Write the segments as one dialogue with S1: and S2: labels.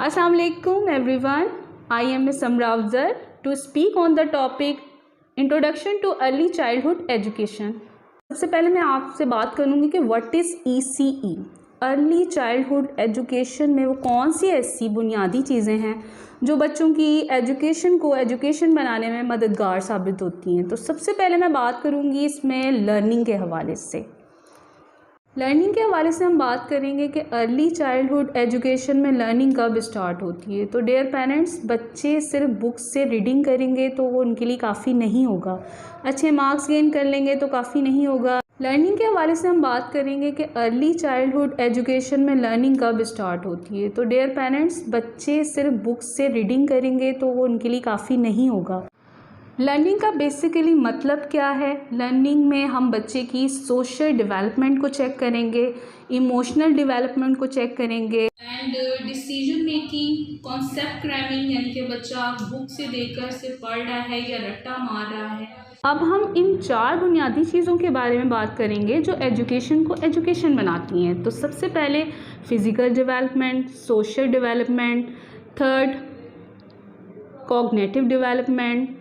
S1: Assalamu alaikum everyone. I am Ms. Samra Afzal to speak on the topic Introduction to Early Childhood Education. सबसे पहले मैं आपसे बात करूँगी कि what is ECE। Early childhood education में वो कौन सी ऐसी बुनियादी चीज़ें हैं जो बच्चों की एजुकेशन बनाने में मददगार साबित होती हैं। तो सबसे पहले मैं बात करूँगी इसमें लर्निंग के हवाले से। हम बात करेंगे कि अर्ली चाइल्डहुड एजुकेशन में लर्निंग कब स्टार्ट होती है। तो डियर पेरेंट्स, बच्चे सिर्फ बुक्स से रीडिंग करेंगे तो वो उनके लिए काफ़ी नहीं होगा, अच्छे मार्क्स गेन कर लेंगे तो काफ़ी नहीं होगा। लर्निंग के हवाले से हम बात करेंगे कि अर्ली चाइल्डहुड एजुकेशन में लर्निंग कब स्टार्ट होती है। तो डियर पेरेंट्स, बच्चे सिर्फ बुक्स से रीडिंग करेंगे तो वो उनके लिए काफ़ी नहीं होगा। लर्निंग का बेसिकली मतलब क्या है? लर्निंग में हम बच्चे की सोशल डेवलपमेंट को चेक करेंगे, इमोशनल डेवलपमेंट को चेक करेंगे and decision making, concept cramming, यानी कि बच्चा बुक से देखकर से पढ़ रहा है या रट्टा मार रहा है। अब हम इन 4 बुनियादी चीज़ों के बारे में बात करेंगे जो एजुकेशन को एजुकेशन बनाती हैं। तो सबसे पहले physical development, social development, third cognitive development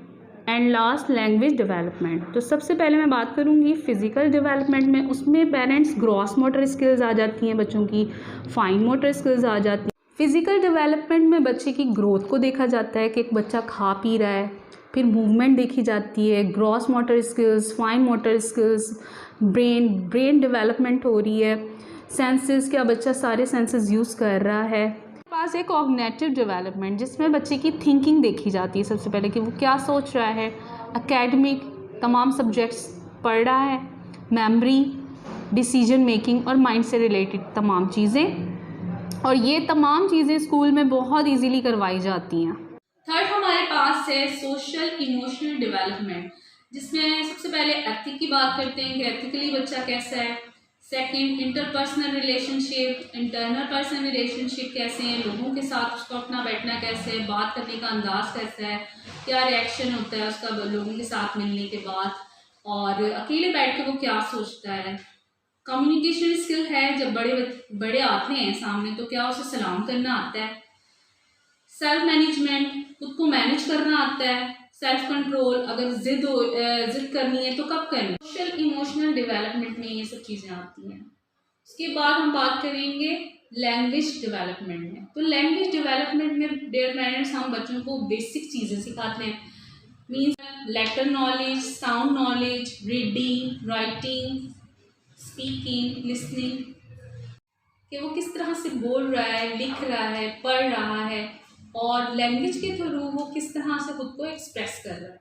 S1: and last language development. तो सबसे पहले मैं बात करूँगी फ़िज़िकल डेवलपमेंट में। उसमें पेरेंट्स ग्रॉस मोटर स्किल्स आ जाती हैं बच्चों की, फाइन मोटर स्किल्स आ जाती हैं। फ़िज़िकल डेवलपमेंट में बच्चे की ग्रोथ को देखा जाता है कि एक बच्चा खा पी रहा है, फिर मूवमेंट देखी जाती है, gross motor skills, fine motor skills, brain development हो रही है, सेंसेस, क्या बच्चा सारे सेंसेस यूज़ कर रहा है। पास एक कॉग्निटिव डेवलपमेंट जिसमें बच्चे की थिंकिंग देखी जाती है सबसे पहले कि वो क्या सोच रहा है, एकेडमिक तमाम सब्जेक्ट्स पढ़ रहा है, मेमोरी, डिसीजन मेकिंग और माइंड से रिलेटेड तमाम चीज़ें, और ये तमाम चीज़ें स्कूल में बहुत इजीली करवाई जाती हैं। थर्ड हमारे पास है सोशल इमोशनल डेवलपमेंट, जिसमें सबसे पहले एथिक की बात करते हैं कि एथिकली बच्चा कैसा है। Second interpersonal relationship, internal personal relationship कैसे हैं, लोगों के साथ उसका उठना बैठना कैसे है, बात करने का अंदाज कैसा है, क्या रिएक्शन होता है उसका लोगों के साथ मिलने के बाद, और अकेले बैठ के वो क्या सोचता है। कम्युनिकेशन स्किल है, जब बड़े आते हैं सामने तो क्या उसे सलाम करना आता है। सेल्फ मैनेजमेंट, खुद को मैनेज करना आता है। सेल्फ कंट्रोल, अगर जिद करनी है तो कब करनी है। सोशल इमोशनल डेवलपमेंट में ये सब चीज़ें आती हैं। उसके बाद हम बात करेंगे लैंग्वेज डेवलपमेंट में। तो लैंग्वेज डेवलपमेंट में डियर पेरेंट्स हम बच्चों को बेसिक चीज़ें सिखाते हैं, means letter knowledge, sound knowledge, reading, writing, speaking, listening, कि वो किस तरह से बोल रहा है, लिख रहा है, पढ़ रहा है, और लैंग्वेज के थ्रू वो किस तरह से खुद को एक्सप्रेस कर रहा है।